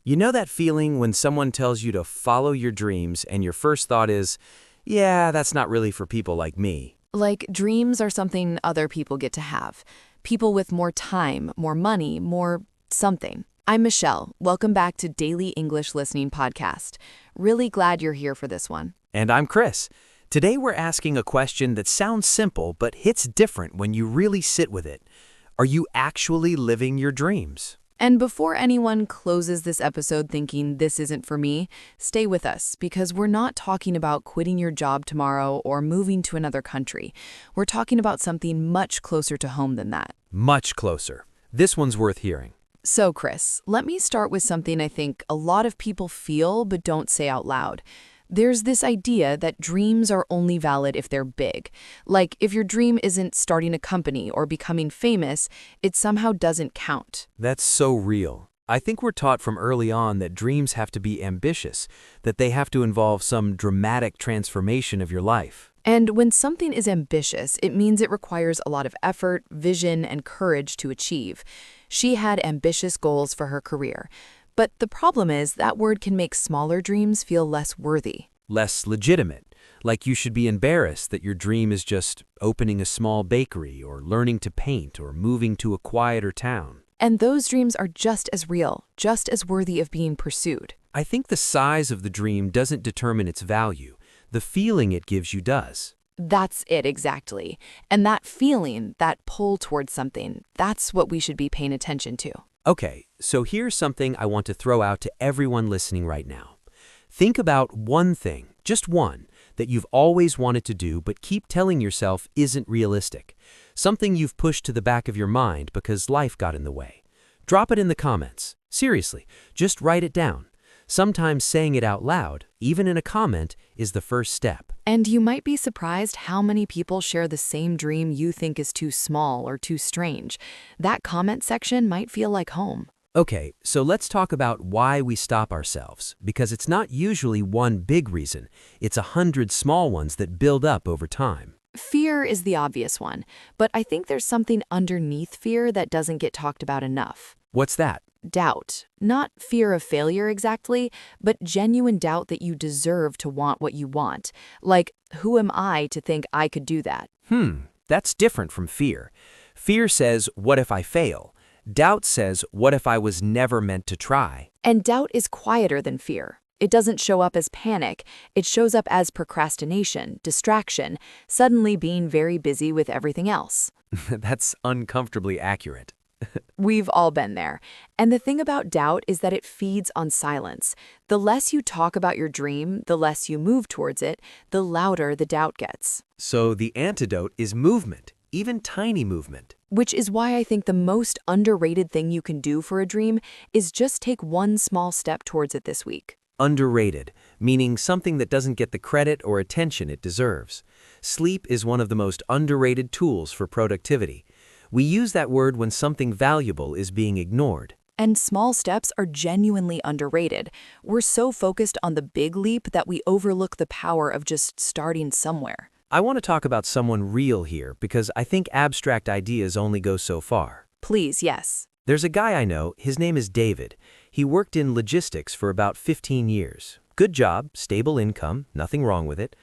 You know that feeling when someone tells you to follow your dreams and your first thought is, yeah, that's not really for people like me. Like, dreams are something other people get to have. People with more time, more money, more something. I'm Michelle. Welcome back to Daily English Listening Podcast. Really glad you're here for this one. And I'm Chris. Today we're asking a question that sounds simple but hits different when you really sit with it. Are you actually living your dreams? And before anyone closes this episode thinking this isn't for me, stay with us because we're not talking about quitting your job tomorrow or moving to another country. We're talking about something much closer to home than that. Much closer. This one's worth hearing. So, Chris, let me start with something I think a lot of people feel but don't say out loud. There's this idea that dreams are only valid if they're big. Like, if your dream isn't starting a company or becoming famous, it somehow doesn't count. That's so real. I think we're taught from early on that dreams have to be ambitious, that they have to involve some dramatic transformation of your life. And when something is ambitious, it means it requires a lot of effort, vision, and courage to achieve. She had ambitious goals for her career. But the problem is that word can make smaller dreams feel less worthy. Less legitimate, like you should be embarrassed that your dream is just opening a small bakery or learning to paint or moving to a quieter town. And those dreams are just as real, just as worthy of being pursued. I think the size of the dream doesn't determine its value. The feeling it gives you does. That's it exactly. And that feeling, that pull towards something, that's what we should be paying attention to. Okay, so here's something I want to throw out to everyone listening right now. Think about one thing, just one, that you've always wanted to do but keep telling yourself isn't realistic. Something you've pushed to the back of your mind because life got in the way. Drop it in the comments. Seriously, just write it down. Sometimes saying it out loud, even in a comment, is the first step. And you might be surprised how many people share the same dream you think is too small or too strange. That comment section might feel like home. Okay, so let's talk about why we stop ourselves, because it's not usually one big reason. It's 100 small ones that build up over time. Fear is the obvious one, but I think there's something underneath fear that doesn't get talked about enough. What's that? Doubt. Not fear of failure exactly, but genuine doubt that you deserve to want what you want. Like, who am I to think I could do that? That's different from fear. Fear says, what if I fail? Doubt says, what if I was never meant to try? And doubt is quieter than fear. It doesn't show up as panic. It shows up as procrastination, distraction, suddenly being very busy with everything else. That's uncomfortably accurate. We've all been there. And the thing about doubt is that it feeds on silence. The less you talk about your dream, the less you move towards it, the louder the doubt gets. So the antidote is movement, even tiny movement. Which is why I think the most underrated thing you can do for a dream is just take one small step towards it this week. Underrated, meaning something that doesn't get the credit or attention it deserves. Sleep is one of the most underrated tools for productivity. We use that word when something valuable is being ignored. And small steps are genuinely underrated. We're so focused on the big leap that we overlook the power of just starting somewhere. I want to talk about someone real here because I think abstract ideas only go so far. Please, yes. There's a guy I know, his name is David. He worked in logistics for about 15 years. Good job, stable income, nothing wrong with it.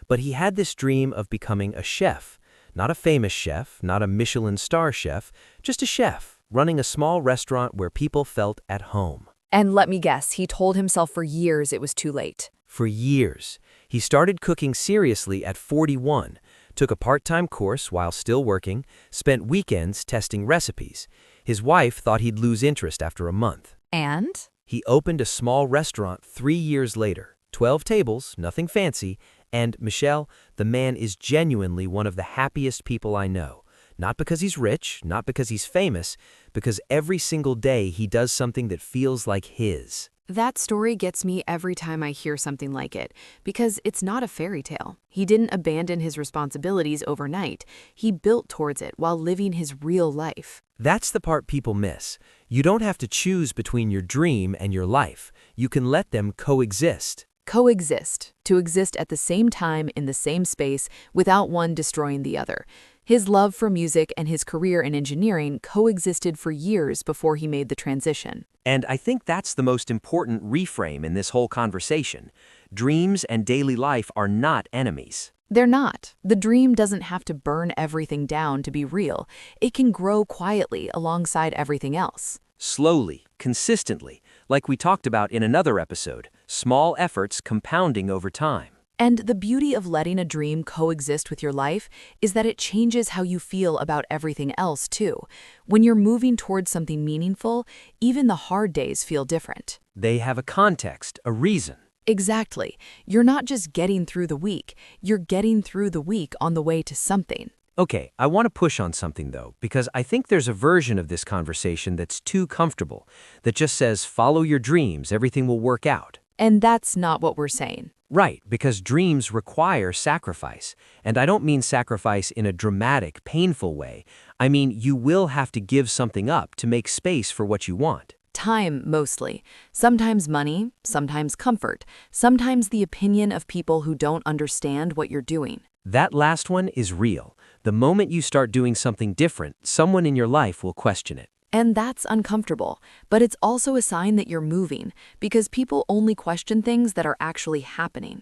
But he had this dream of becoming a chef. Not a famous chef, not a Michelin star chef, just a chef, running a small restaurant where people felt at home. And let me guess, he told himself for years it was too late. For years. He started cooking seriously at 41, took a part-time course while still working, spent weekends testing recipes. His wife thought he'd lose interest after a month. And? He opened a small restaurant 3 years later, 12 tables, nothing fancy, and, Michelle, the man is genuinely one of the happiest people I know. Not because he's rich, not because he's famous, because every single day he does something that feels like his. That story gets me every time I hear something like it, because it's not a fairy tale. He didn't abandon his responsibilities overnight. He built towards it while living his real life. That's the part people miss. You don't have to choose between your dream and your life. You can let them coexist. Coexist, to exist at the same time in the same space without one destroying the other. His love for music and his career in engineering coexisted for years before he made the transition. And I think that's the most important reframe in this whole conversation. Dreams and daily life are not enemies. They're not. The dream doesn't have to burn everything down to be real. It can grow quietly alongside everything else. Slowly, consistently, like we talked about in another episode, small efforts compounding over time. And the beauty of letting a dream coexist with your life is that it changes how you feel about everything else, too. When you're moving towards something meaningful, even the hard days feel different. They have a context, a reason. Exactly. You're not just getting through the week, you're getting through the week on the way to something. Okay, I want to push on something though, because I think there's a version of this conversation that's too comfortable, that just says, follow your dreams, everything will work out. And that's not what we're saying. Right, because dreams require sacrifice. And I don't mean sacrifice in a dramatic, painful way. I mean, you will have to give something up to make space for what you want. Time, mostly. Sometimes money, sometimes comfort, sometimes the opinion of people who don't understand what you're doing. That last one is real. The moment you start doing something different, someone in your life will question it. And that's uncomfortable, but it's also a sign that you're moving, because people only question things that are actually happening.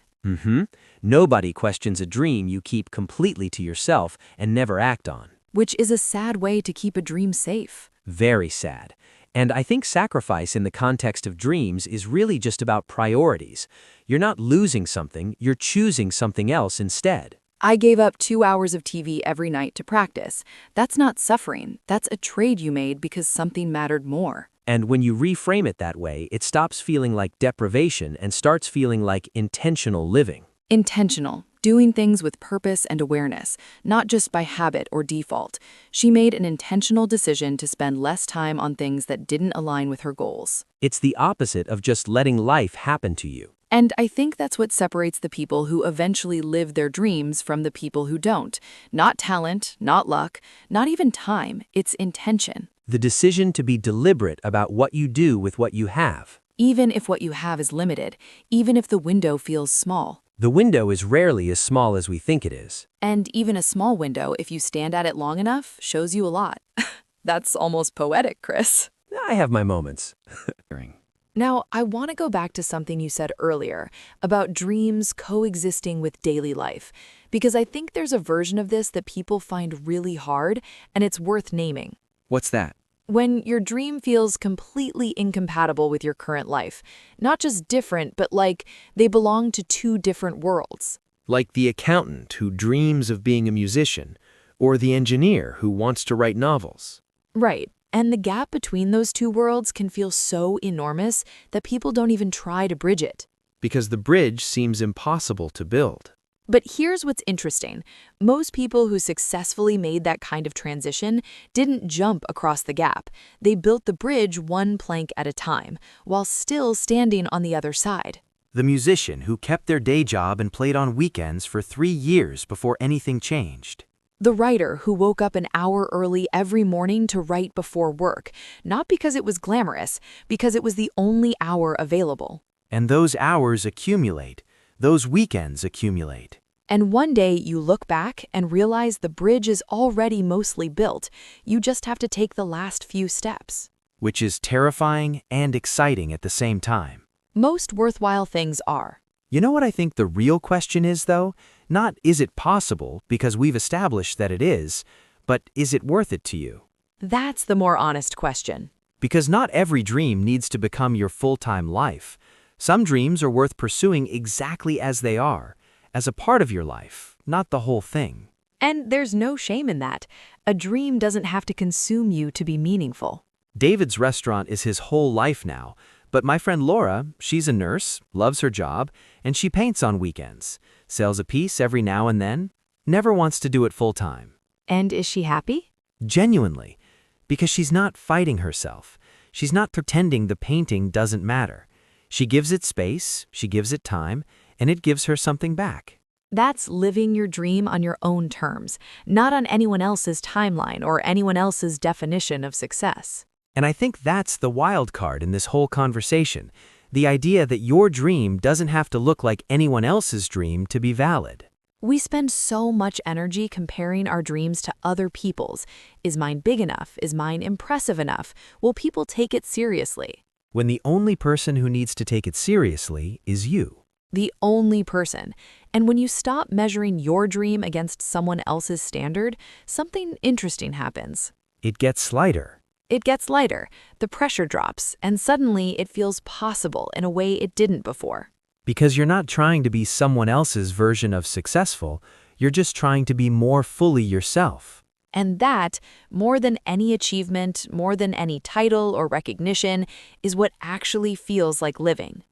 Nobody questions a dream you keep completely to yourself and never act on. Which is a sad way to keep a dream safe. Very sad. And I think sacrifice in the context of dreams is really just about priorities. You're not losing something, you're choosing something else instead. I gave up 2 hours of TV every night to practice. That's not suffering. That's a trade you made because something mattered more. And when you reframe it that way, it stops feeling like deprivation and starts feeling like intentional living. Intentional, doing things with purpose and awareness, not just by habit or default. She made an intentional decision to spend less time on things that didn't align with her goals. It's the opposite of just letting life happen to you. And I think that's what separates the people who eventually live their dreams from the people who don't. Not talent, not luck, not even time. It's intention. The decision to be deliberate about what you do with what you have. Even if what you have is limited, even if the window feels small. The window is rarely as small as we think it is. And even a small window, if you stand at it long enough, shows you a lot. That's almost poetic, Chris. I have my moments. Now, I want to go back to something you said earlier about dreams coexisting with daily life, because I think there's a version of this that people find really hard, and it's worth naming. What's that? When your dream feels completely incompatible with your current life, not just different, but like they belong to two different worlds. Like the accountant who dreams of being a musician, or the engineer who wants to write novels. Right. And the gap between those two worlds can feel so enormous that people don't even try to bridge it. Because the bridge seems impossible to build. But here's what's interesting. Most people who successfully made that kind of transition didn't jump across the gap. They built the bridge one plank at a time, while still standing on the other side. The musician who kept their day job and played on weekends for 3 years before anything changed. The writer who woke up an hour early every morning to write before work, not because it was glamorous, because it was the only hour available. And those hours accumulate. Those weekends accumulate. And one day you look back and realize the bridge is already mostly built. You just have to take the last few steps. Which is terrifying and exciting at the same time. Most worthwhile things are. You know what I think the real question is, though? Not is it possible, because we've established that it is, but is it worth it to you? That's the more honest question. Because not every dream needs to become your full-time life. Some dreams are worth pursuing exactly as they are, as a part of your life, not the whole thing. And there's no shame in that. A dream doesn't have to consume you to be meaningful. David's restaurant is his whole life now, but my friend Laura, she's a nurse, loves her job, and she paints on weekends, sells a piece every now and then, never wants to do it full-time. And is she happy? Genuinely, because she's not fighting herself. She's not pretending the painting doesn't matter. She gives it space, she gives it time, and it gives her something back. That's living your dream on your own terms, not on anyone else's timeline or anyone else's definition of success. And I think that's the wild card in this whole conversation, the idea that your dream doesn't have to look like anyone else's dream to be valid. We spend so much energy comparing our dreams to other people's. Is mine big enough? Is mine impressive enough? Will people take it seriously? When the only person who needs to take it seriously is you. The only person. And when you stop measuring your dream against someone else's standard, something interesting happens. It gets lighter. It gets lighter, the pressure drops, and suddenly it feels possible in a way it didn't before. Because you're not trying to be someone else's version of successful, you're just trying to be more fully yourself. And that, more than any achievement, more than any title or recognition, is what actually feels like living.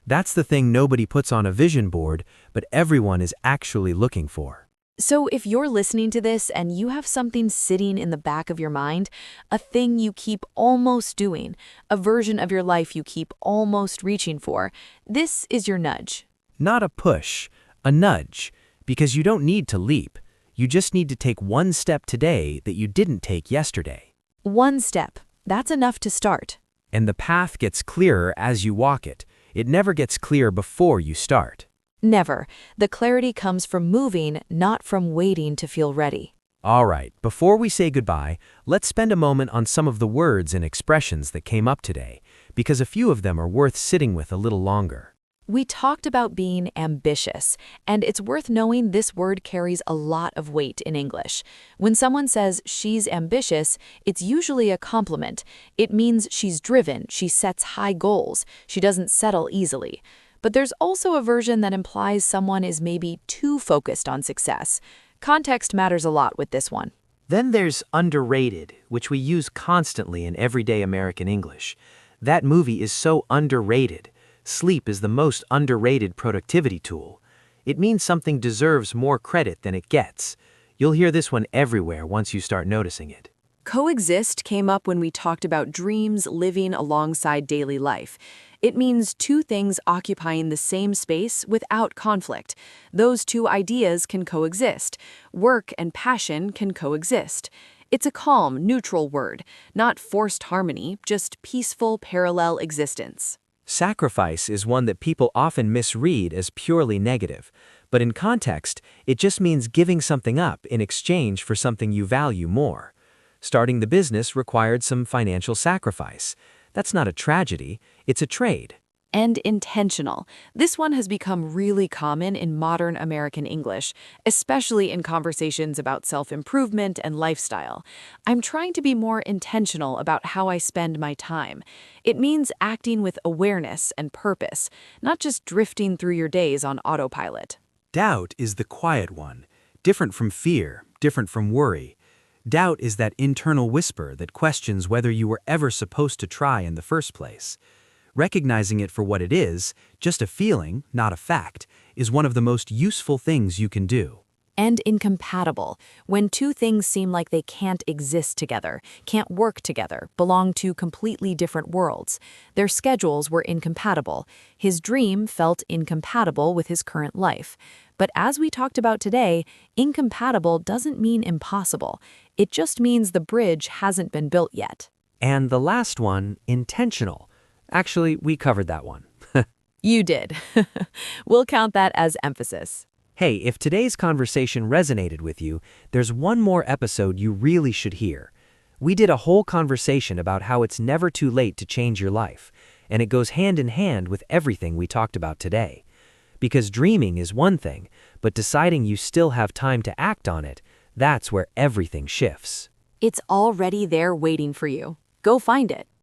That's the thing nobody puts on a vision board, but everyone is actually looking for. So if you're listening to this and you have something sitting in the back of your mind, a thing you keep almost doing, a version of your life you keep almost reaching for, this is your nudge. Not a push, a nudge, because you don't need to leap. You just need to take one step today that you didn't take yesterday. One step. That's enough to start. And the path gets clearer as you walk it. It never gets clear before you start. Never. The clarity comes from moving, not from waiting to feel ready. All right, before we say goodbye, let's spend a moment on some of the words and expressions that came up today, because a few of them are worth sitting with a little longer. We talked about being ambitious, and it's worth knowing this word carries a lot of weight in English. When someone says she's ambitious, it's usually a compliment. It means she's driven, she sets high goals, she doesn't settle easily. But there's also a version that implies someone is maybe too focused on success. Context matters a lot with this one. Then there's underrated, which we use constantly in everyday American English. That movie is so underrated. Sleep is the most underrated productivity tool. It means something deserves more credit than it gets. You'll hear this one everywhere once you start noticing it. Coexist came up when we talked about dreams living alongside daily life. It means two things occupying the same space without conflict. Those two ideas can coexist. Work and passion can coexist. It's a calm, neutral word, not forced harmony, just peaceful, parallel existence. Sacrifice is one that people often misread as purely negative, but in context, it just means giving something up in exchange for something you value more. Starting the business required some financial sacrifice. That's not a tragedy, it's a trade. And intentional. This one has become really common in modern American English, especially in conversations about self-improvement and lifestyle. I'm trying to be more intentional about how I spend my time. It means acting with awareness and purpose, not just drifting through your days on autopilot. Doubt is the quiet one, different from fear, different from worry. Doubt is that internal whisper that questions whether you were ever supposed to try in the first place. Recognizing it for what it is, just a feeling, not a fact, is one of the most useful things you can do. And incompatible, when two things seem like they can't exist together, can't work together, belong to completely different worlds. Their schedules were incompatible. His dream felt incompatible with his current life. But as we talked about today, incompatible doesn't mean impossible. It just means the bridge hasn't been built yet. And the last one, intentional. Actually, we covered that one. You did. We'll count that as emphasis. Hey, if today's conversation resonated with you, there's one more episode you really should hear. We did a whole conversation about how it's never too late to change your life, and it goes hand in hand with everything we talked about today. Because dreaming is one thing, but deciding you still have time to act on it, that's where everything shifts. It's already there waiting for you. Go find it.